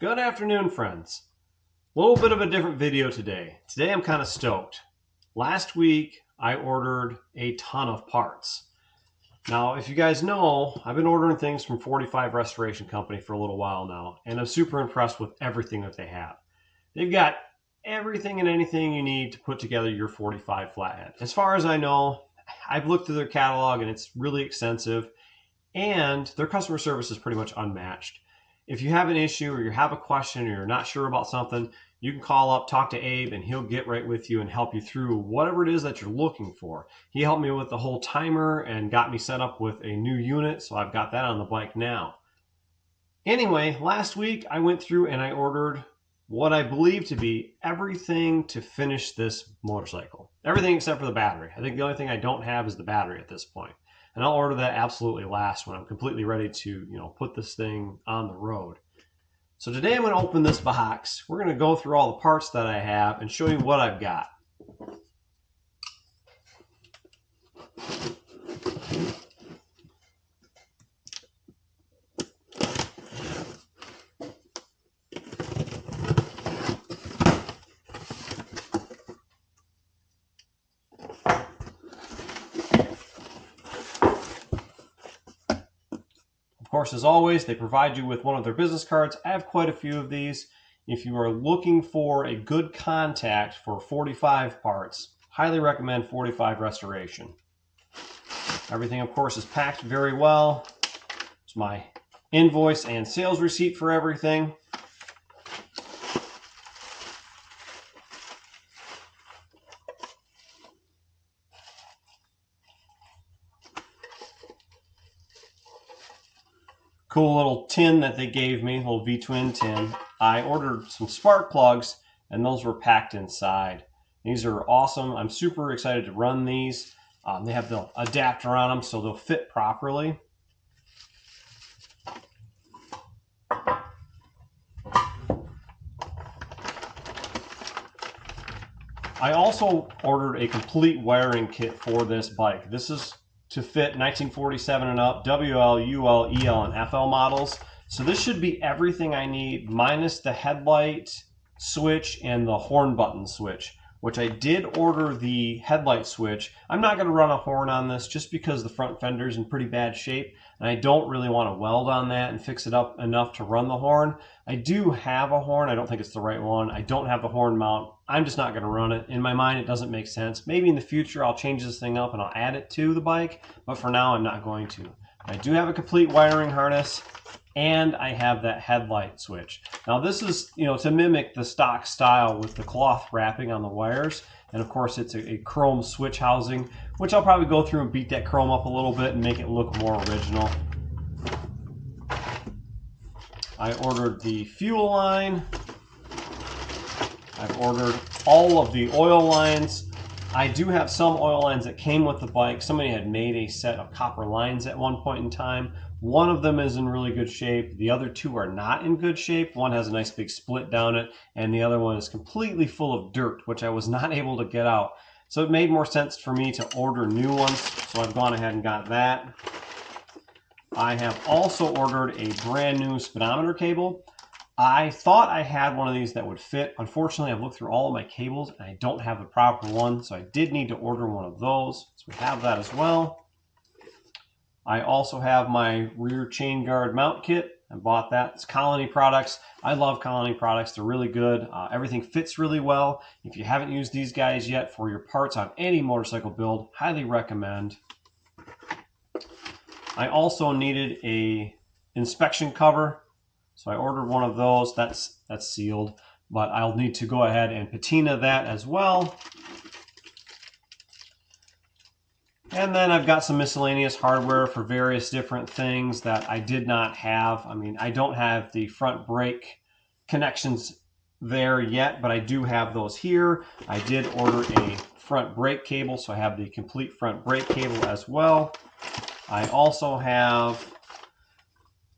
Good afternoon, friends. A little bit of a different video today. Today I'm kind of stoked. Last week I ordered a ton of parts. Now, if you guys know, I've been ordering things from 45 Restoration Company for a little while now, and I'm super impressed with everything that they have. They've got everything and anything you need to put together your 45 Flathead. As far as I know, I've looked through their catalog and it's really extensive, and their customer service is pretty much unmatched. If you have an issue or you have a question or you're not sure about something, you can call up, talk to Abe, and he'll get right with you and help you through whatever it is that you're looking for. He helped me with the whole timer and got me set up with a new unit, so I've got that on the bike now. Anyway, last week I went through and I ordered what I believe to be everything to finish this motorcycle. Everything except for the battery. I think the only thing I don't have is the battery at this point. And I'll order that absolutely last when I'm completely ready to, put this thing on the road. So today I'm going to open this box. We're going to go through all the parts that I have and show you what I've got. Of course, as always, they provide you with one of their business cards. I have quite a few of these. If you are looking for a good contact for 45 parts, highly recommend 45 Restoration. Everything, of course, is packed very well. It's my invoice and sales receipt for everything. Cool little tin that they gave me, little V-twin tin. I ordered some spark plugs and those were packed inside. These are awesome. I'm super excited to run these. They have the adapter on them so they'll fit properly. I also ordered a complete wiring kit for this bike. This is to fit 1947 and up, WL, UL, EL, and FL models. So this should be everything I need minus the headlight switch and the horn button switch, which I did order the headlight switch. I'm not going to run a horn on this just because the front fender is in pretty bad shape and I don't really want to weld on that and fix it up enough to run the horn. I do have a horn. I don't think it's the right one. I don't have the horn mount. I'm just not going to run it. In my mind, it doesn't make sense. Maybe in the future, I'll change this thing up and I'll add it to the bike, but for now, I'm not going to. I do have a complete wiring harness and I have that headlight switch. Now this is, to mimic the stock style with the cloth wrapping on the wires. And of course it's a chrome switch housing, which I'll probably go through and beat that chrome up a little bit and make it look more original. I ordered the fuel line. I've ordered all of the oil lines. I do have some oil lines that came with the bike. Somebody had made a set of copper lines at one point in time. One of them is in really good shape. The other two are not in good shape. One has a nice big split down it, and the other one is completely full of dirt, which I was not able to get out. So it made more sense for me to order new ones, so I've gone ahead and got that. I have also ordered a brand new speedometer cable. I thought I had one of these that would fit. Unfortunately, I've looked through all of my cables and I don't have the proper one, so I did need to order one of those. So we have that as well. I also have my rear chain guard mount kit. I bought that. It's Colony products. I love Colony products. They're really good. Everything fits really well. If you haven't used these guys yet for your parts on any motorcycle build, highly recommend. I also needed a inspection cover. So I ordered one of those. That's sealed, but I'll need to go ahead and patina that as well. And then I've got some miscellaneous hardware for various different things that I did not have. I mean, I don't have the front brake connections there yet, but I do have those here. I did order a front brake cable, so I have the complete front brake cable as well. I also have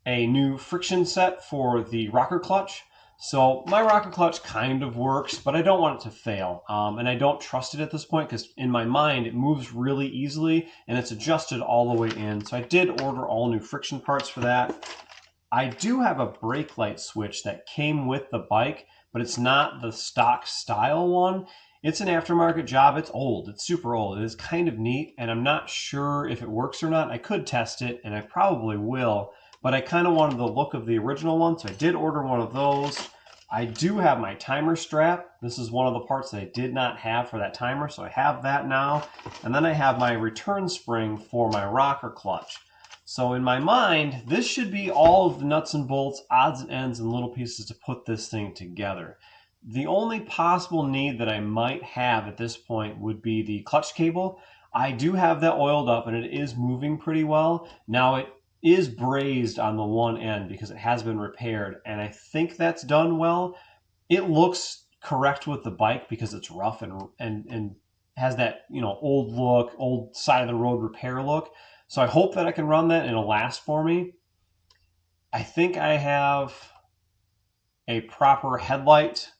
a new friction set for the rocker clutch. So my rocker clutch kind of works, but I don't want it to fail. And I don't trust it at this point because in my mind, it moves really easily and it's adjusted all the way in. So I did order all new friction parts for that. I do have a brake light switch that came with the bike, but it's not the stock style one. It's an aftermarket job. It's old. It's super old. It is kind of neat, and I'm not sure if it works or not. I could test it, and I probably will, but I kind of wanted the look of the original one, so I did order one of those. I do have my timer strap. This is one of the parts that I did not have for that timer, so I have that now. And then I have my return spring for my rocker clutch. So in my mind, this should be all of the nuts and bolts, odds and ends, and little pieces to put this thing together. The only possible need that I might have at this point would be the clutch cable. I do have that oiled up and it is moving pretty well. Now it is brazed on the one end because it has been repaired, and I think that's done well. It looks correct with the bike because it's rough and has that, you know, old look, old side of the road repair look. So I hope that I can run that and it'll last for me. I think I have a proper headlight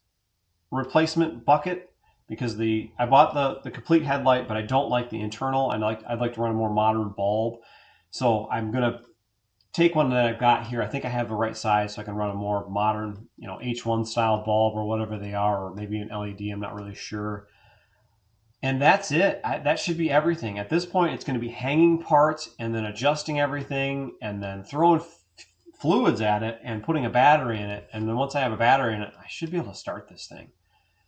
replacement bucket because I bought the complete headlight, but I don't like the internal. I'd like to run a more modern bulb. So I'm gonna take one that I've got here. I think I have the right size so I can run a more modern, you know, H1 style bulb or whatever they are, or maybe an LED, I'm not really sure. And that's it. That should be everything. At this point, it's going to be hanging parts and then adjusting everything and then throwing fluids at it and putting a battery in it. And then once I have a battery in it, I should be able to start this thing.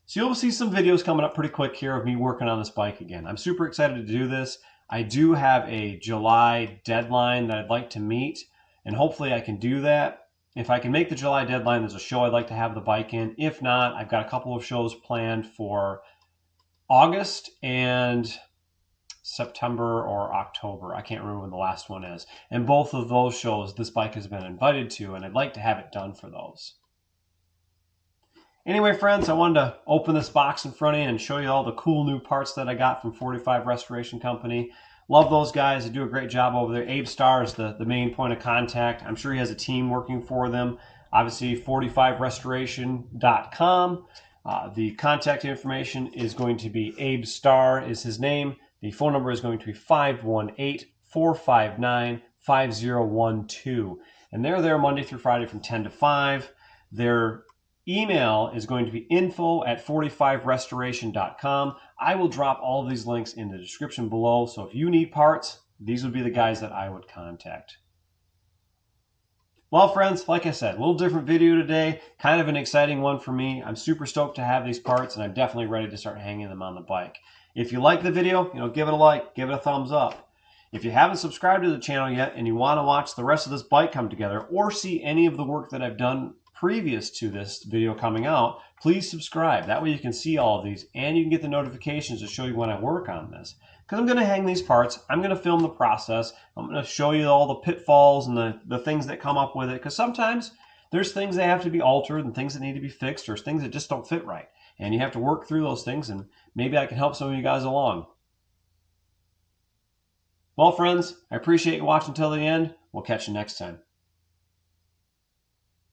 So you'll see some videos coming up pretty quick here of me working on this bike again. I'm super excited to do this. I do have a July deadline that I'd like to meet, and hopefully I can do that. If I can make the July deadline, there's a show I'd like to have the bike in. If not, I've got a couple of shows planned for August and September or October. I can't remember when the last one is. And both of those shows this bike has been invited to, and I'd like to have it done for those. Anyway, friends, I wanted to open this box in front of you and show you all the cool new parts that I got from 45 Restoration Company. Love those guys. They do a great job over there. Abe Starr is the main point of contact. I'm sure he has a team working for them. Obviously, 45restoration.com. The contact information is going to be Abe Starr is his name. The phone number is going to be 518-459-5012. And they're there Monday through Friday from 10 to 5. Their email is going to be info@45restoration.com. I will drop all of these links in the description below. So if you need parts, these would be the guys that I would contact. Well, friends, like I said, a little different video today, kind of an exciting one for me. I'm super stoked to have these parts, and I'm definitely ready to start hanging them on the bike. If you like the video, give it a like, give it a thumbs up. If you haven't subscribed to the channel yet and you want to watch the rest of this bike come together or see any of the work that I've done previous to this video coming out, please subscribe. That way you can see all of these and you can get the notifications to show you when I work on this. Because I'm going to hang these parts, I'm going to film the process, I'm going to show you all the pitfalls and the things that come up with it, because sometimes there's things that have to be altered and things that need to be fixed, or things that just don't fit right. And you have to work through those things, and maybe I can help some of you guys along. Well, friends, I appreciate you watching until the end. We'll catch you next time.